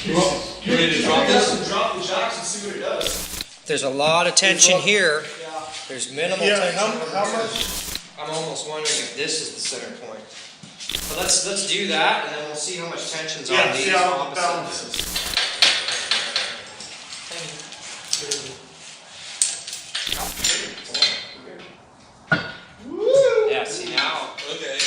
You ready to drop this? Drop the jocks and see what it does. There's a lot of tension here. Yeah. There's minimal tension. How much? I'm almost wondering if this is the center point. But let's do that, and then we'll see how much tension's on these opposites. Yeah, see now. Okay.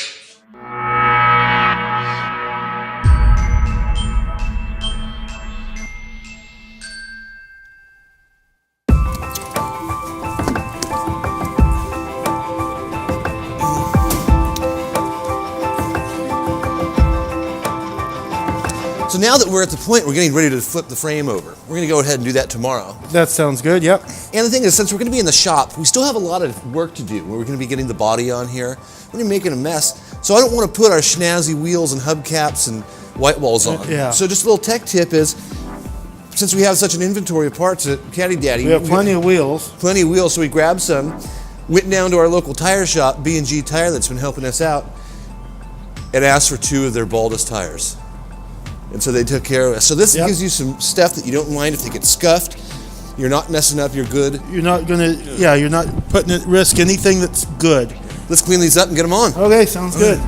So now that we're at the point we're getting ready to flip the frame over, we're going to go ahead and do that tomorrow. That sounds good, yep. And the thing is, since we're going to be in the shop, we still have a lot of work to do. We're going to be getting the body on here. We're going to be making a mess. So I don't want to put our snazzy wheels and hubcaps and white walls on. Yeah. So just a little tech tip is, since we have such an inventory of parts at Caddy Daddy, We have plenty of wheels. Plenty of wheels, so we grabbed some, went down to our local tire shop, B&G Tire, that's been helping us out, and asked for 2 of their baldest tires. And so they took care of us. So this gives you some stuff that you don't mind if they get scuffed. You're not messing up, you're good. You're not gonna, you're not putting at risk anything that's good. Let's clean these up and get them on. Okay, sounds good.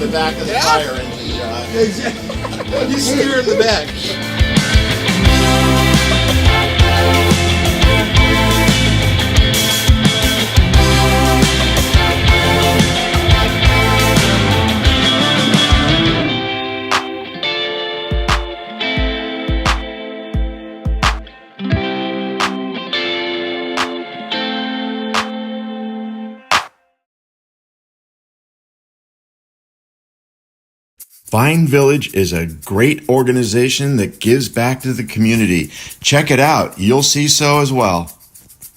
the back of the fire engine, John. You steer in the back. Vine Village is a great organization that gives back to the community. Check it out. You'll see so as well.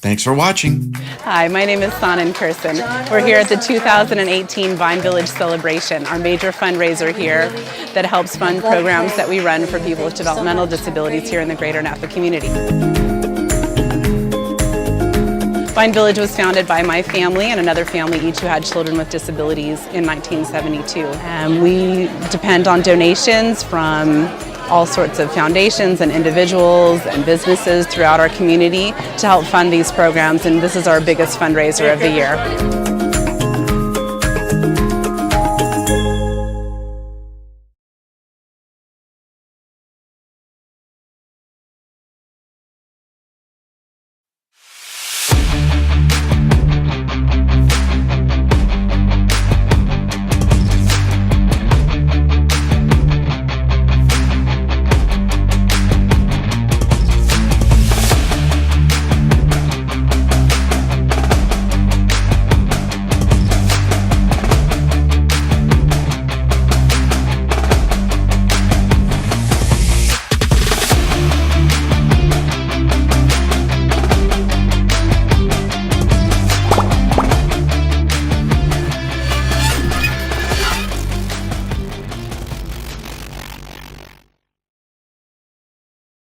Thanks for watching. Hi, my name is Sanan Kirsten. We're here at the 2018 Vine Village Celebration, our major fundraiser here that helps fund programs that we run for people with developmental disabilities here in the greater Napa community. Vine Village was founded by my family and another family, each who had children with disabilities, in 1972. We depend on donations from all sorts of foundations and individuals and businesses throughout our community to help fund these programs, and this is our biggest fundraiser of the year.